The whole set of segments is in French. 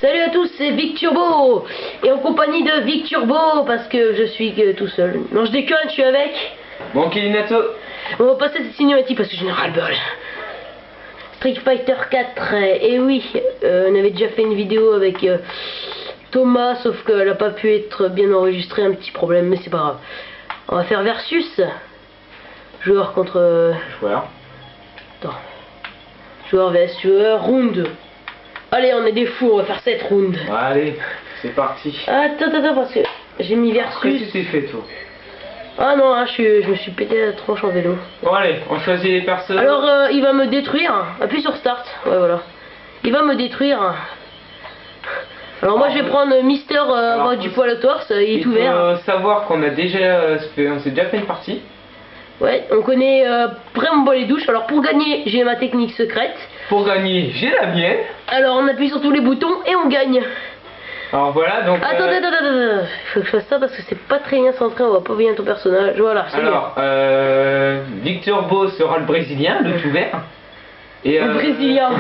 Salut à tous, c'est Vic Turbo et en compagnie de Vic Turbo parce que je suis tout seul. Non, je déconne, je suis avec. Bon, Kelinato. On va passer cette cinématique parce que j'en ai ras-le-bol. Street Fighter 4, et oui, on avait déjà fait une vidéo avec Thomas, sauf qu'elle n'a pas pu être bien enregistrée, un petit problème, mais c'est pas grave. On va faire versus joueur contre Joueur. Attends. Joueur vs joueur, round. Allez, on est des fous, on va faire 7 rounds. Allez, c'est parti. Attends, parce que j'ai mis versus. Qu'est-ce que tu t'es fait, toi? Ah non, hein, je me suis pété la tronche en vélo. Bon, allez, on choisit les personnes. Alors, il va me détruire. Appuie sur Start. Ouais, voilà. Il va me détruire. Alors, moi, je vais prendre Mister avoir du poil au torse. Il est tout vert. Il faut savoir qu'on a déjà on s'est déjà fait une partie. Ouais, on connaît vraiment pas les douches. Alors, pour gagner, j'ai ma technique secrète. Pour gagner, j'ai la mienne. Alors, on appuie sur tous les boutons et on gagne. Alors voilà, donc. Attends. Il faut que je fasse ça parce que c'est pas très bien centré. On va pas bien ton personnage. Voilà, c'est bien. Alors, Vic Turbo sera le brésilien, le tout vert. Et, le brésilien.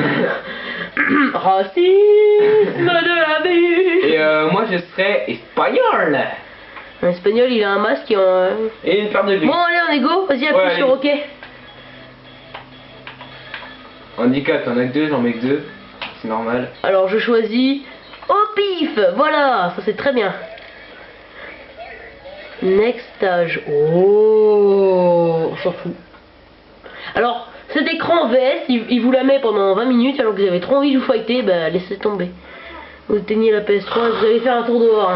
Racisme de la vie. Et moi, je serai espagnol. Un espagnol, il a un masque et une paire de gris. Bon, allez, on est go. Vas-y, appuie Ouais, sur OK. Handicap, t'en as que deux, j'en mets que deux. C'est normal. Alors, je choisis au pif. Voilà, ça c'est très bien. Next stage. Oh, on s'en fout. Alors, cet écran VS, il vous la met pendant 20 minutes alors que vous avez trop envie de vous fighter, bah laissez tomber. Vous éteignez la PS3, vous allez faire un tour dehors.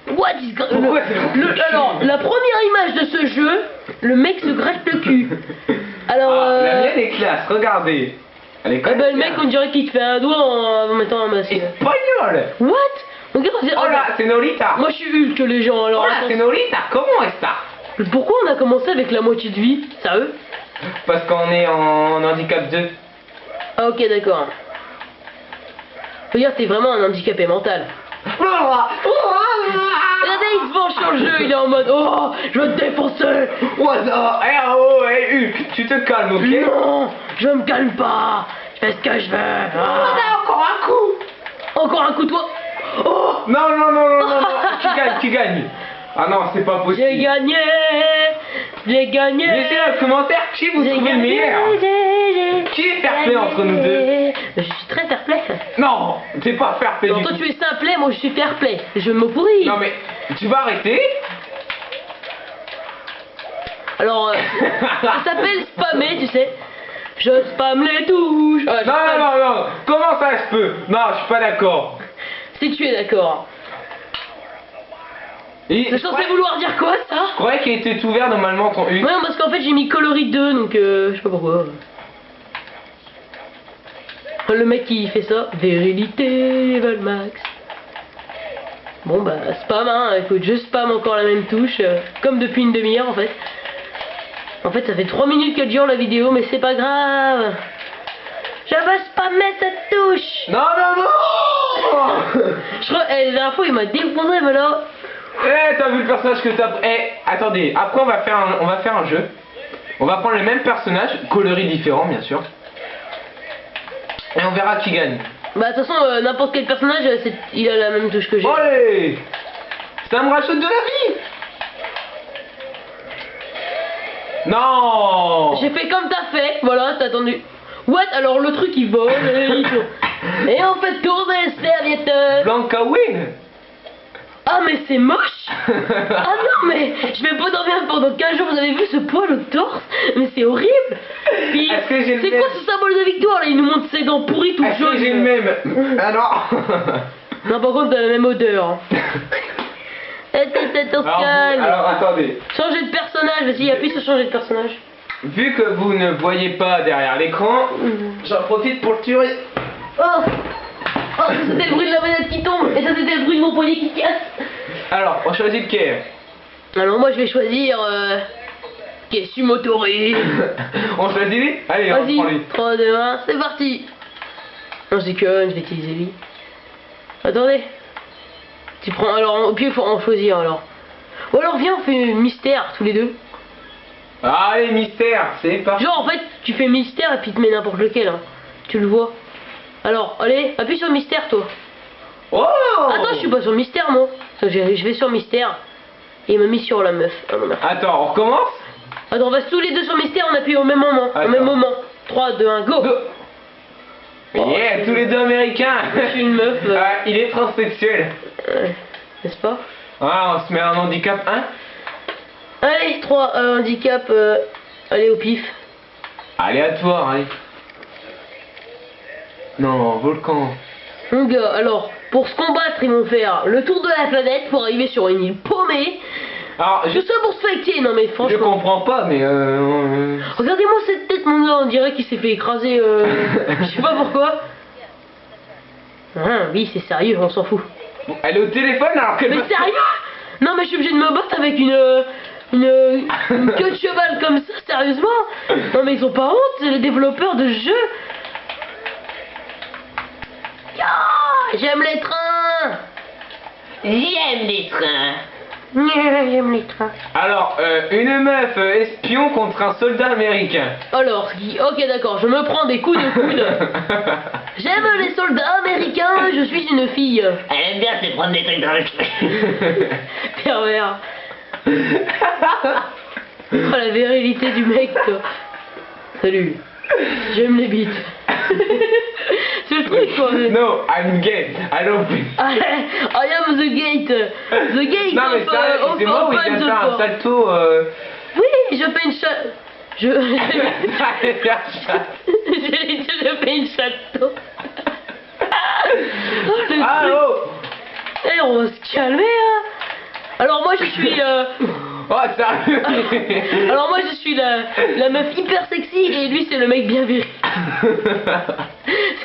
What is alors, la première image de ce jeu, le mec se gratte le cul. Alors, la mienne est classe, regardez. Elle est bah, le mec, on dirait qu'il te fait un doigt en mettant un masque. Espagnol. What? Regarde, Oh là, c'est Norita. moi je suis Hulk les gens, alors. Oh là, c'est Norita, comment est ça? Pourquoi on a commencé avec la moitié de vie? Sérieux? Parce qu'on est en handicap 2. Ah ok, d'accord. Regarde, t'es vraiment un handicapé mental. Regardez, il se venge sur le jeu, il est en mode oh, je vais te défoncer. What's up? Hulk, tu te calmes, ok? Non, je me calme pas. Je fais ce que je veux. Encore un coup. Encore un coup, toi. Oh, non, tu gagnes. Ah non, c'est pas possible. j'ai gagné. Laissez dans le commentaire qui vous trouvez le meilleur. Qui est fair play entre nous deux? Je suis très fair play. Non, t'es pas fair play. Non, toi tu es simple play, moi je suis fair play. Je me pourris. Non mais, tu vas arrêter? Alors, ça s'appelle spammer, tu sais. Je spamme les touches. Non. Comment ça se peut? Non, je suis pas d'accord. Si tu es d'accord. C'est censé vouloir dire quoi ça? Je croyais qu'il était tout vert normalement ton U. Ouais, parce qu'en fait j'ai mis coloris 2, donc je sais pas pourquoi. Le mec qui fait ça, virilité, Valmax. Bon bah spam hein, écoute, je spam encore la même touche, comme depuis une demi-heure en fait. En fait ça fait 3 minutes qu'elle dure la vidéo, mais c'est pas grave. Je veux spammer cette touche. Non. Je crois, la dernière fois il m'a défoncé, mais là... T'as vu le personnage que t'as... Attendez, après on va faire un jeu. On va prendre les mêmes personnages, coloris différents bien sûr. Et on verra qui gagne. Bah de toute façon, n'importe quel personnage, il a la même touche que j'ai. Allez, ça me rajoute de la vie. Non. J'ai fait comme t'as fait, voilà, t'as attendu. What? Alors le truc il vole, et on fait tourner les serviettes. Blanca win. Ah mais c'est moche. Ah non mais je vais pas dormir pendant 15 jours, vous avez vu ce poil au torse? Mais c'est horrible. C'est quoi ce symbole de victoire là? Il nous montre ses dents pourries tout jaunes. Est-ce que j'ai le même? Ah non. Non par contre t'as la même odeur. Alors attendez. Changer de personnage, vas-y appuie sur changer de personnage. Vu que vous ne voyez pas derrière l'écran, j'en profite pour le tuer. Oh, ça c'était le bruit de la manette qui tombe, et ça c'était le bruit de mon poignet qui casse. Alors, on choisit lequel? Alors moi je vais choisir Kessu Motori. On choisit lui? Allez, on prend lui. 3, 2, 1, c'est parti. Non je déconne, je vais utiliser lui. Attendez. Tu prends, alors au pied il faut en choisir alors. Ou alors viens on fait mystère tous les deux. Allez, mystère, c'est parti. Genre en fait tu fais mystère et puis tu mets n'importe lequel hein. Tu le vois. Alors allez, appuie sur mystère toi. Oh! Attends, je suis pas sur Mystère, moi. Je vais sur Mystère. Et il m'a mis sur la meuf. Ah, non, non. Attends, on recommence? Attends, on va tous les deux sur Mystère, on appuie au même moment. Attends. Au même moment. 3, 2, 1, go! Go! Yeah, tous les deux américains! Je suis une meuf. Ah, il est transsexuel. N'est-ce pas? Ah, on se met un handicap 1. Allez, 3, handicap. Allez, au pif. Aléatoire, allez. Non, volcan. Mon gars, alors, pour se combattre, ils vont faire le tour de la planète pour arriver sur une île paumée. Alors, Tout ça pour se fighter, non mais je franchement. comprends pas, mais Regardez-moi cette tête, mon gars, on dirait qu'il s'est fait écraser. Je sais pas pourquoi. Ah, oui, c'est sérieux, on s'en fout. Elle est au téléphone alors qu'elle Mais me- sérieux? Non, mais je suis obligé de me battre avec une queue de cheval comme ça, sérieusement? Non, mais ils ont pas honte, c'est les développeurs de jeux. Ah, j'aime les trains. J'aime les trains. J'aime les trains. Alors, une meuf espion contre un soldat américain. Alors, ok d'accord, je me prends des coups de coude. J'aime les soldats américains, je suis une fille. Elle aime bien se prendre des trucs dans le cul. Pervers. Oh la virilité du mec quoi. Salut. J'aime les bites. C'est le truc quoi. No, I'm gay. I don't think. I am the gate. The gate Non mais of, sérieux, of c'est moi où il open vient de the faire un door. salto. Oui, je fais une chatte. Je... Allez, faire ça. J'allais dire, je fais une château. Oh, le Ah truc. oh. Eh, on va se calmer, hein. Alors moi je suis Oh sérieux. alors moi je suis la meuf hyper sexy et lui c'est le mec bien viril.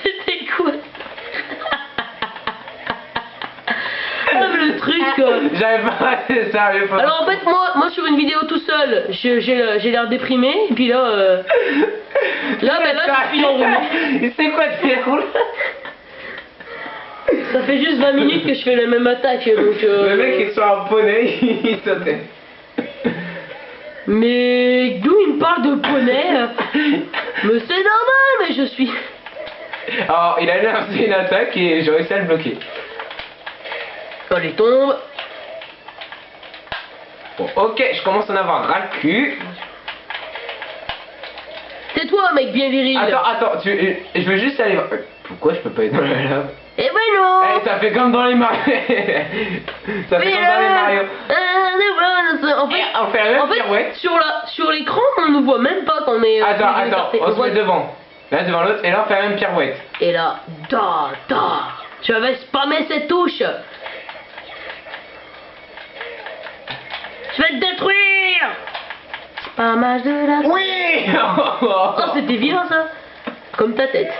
C'était quoi? Ah mais le truc quoi. J'avais pas assez sérieux. pour- Alors en fait moi sur une vidéo tout seul j'ai l'air déprimé et puis là là je suis enrhumé. C'est quoi tes rôles? Ça fait juste 20 minutes que je fais la même attaque donc Le mec il soit un poney, il sautait. Mais d'où il me parle de poney? Mais c'est normal mais je suis... Alors il a lancé une attaque et j'ai réussi à le bloquer. Allez tombe. Bon ok, je commence à en avoir ras le cul. C'est toi mec bien viril. Attends, je veux juste aller voir. Pourquoi je peux pas être dans la lave? Eh ben non. Eh, ça fait comme dans les Mario. Ça fait comme dans les Mario. En fait, Eh, on fait la même pirouette. sur l'écran, on ne voit même pas qu'on est. Attends, qu'on est écarté. on se voit- met devant. Là devant l'autre et là on fait la même pirouette. Et là, tu avais spammé cette touche. Je vais te détruire. Spammage de la. Oui. Oh, c'était vilain ça. Comme ta tête.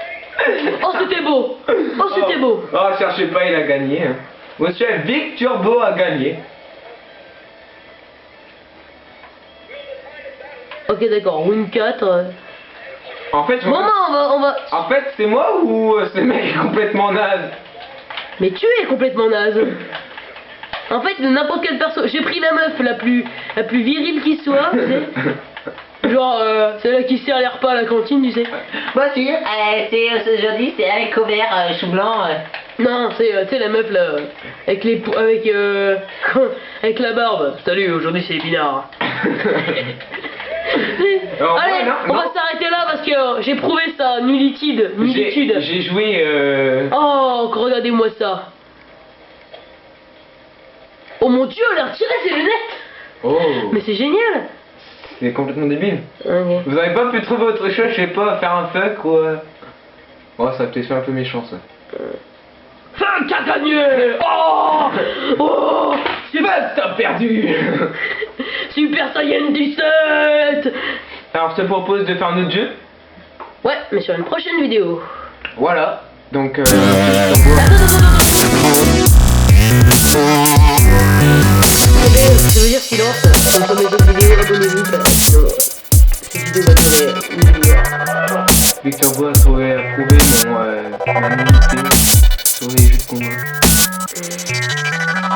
Oh, c'était beau. Oh, c'était beau. Oh, cherchez pas, il a gagné. Monsieur Victor Beau a gagné. Ok, d'accord. Win 4. En fait, Bon, on va. En fait, c'est moi ou ce mec est complètement naze? Mais tu es complètement naze. En fait, n'importe quel perso. J'ai pris la meuf la plus virile qui soit, tu sais. Genre, celle-là qui sert les repas à la cantine, tu sais. Bonjour, c'est aujourd'hui, c'est avec couvert chou blanc. Non, c'est tu sais la meuf là avec les avec la barbe. Salut, aujourd'hui c'est épinard. Alors, Allez, non, on non. va s'arrêter là parce que j'ai prouvé ça, nullitude. J'ai joué. Oh, regardez-moi ça. Oh mon dieu, elle a retiré ses lunettes. Oh, Mais c'est génial. c'est complètement débile. Ok. Vous avez pas pu trouver autre chose, je sais pas, faire un fuck ou. Oh, ça va peut-être faire un peu méchant ça. Fuck, t'as gagné. Oh, oh, Fuck, t'as perdu. Super Saiyan 17. Alors, je te propose de faire un autre jeu. Ouais, mais sur une prochaine vidéo. Voilà. Donc, Attends, ça veut dire silence, comme sur mes autres vidéos, abonnez-vous, sinon cette vidéo va durer une demi-heure. Victor Beau a prouvé mon immunité sur les jeux de combat.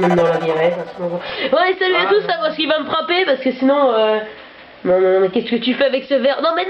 Même dans la vie réelle, à ce moment. Ouais, salut à tous, ça va ce qui va me frapper, parce que sinon, non, mais qu'est-ce que tu fais avec ce verre? Non, mais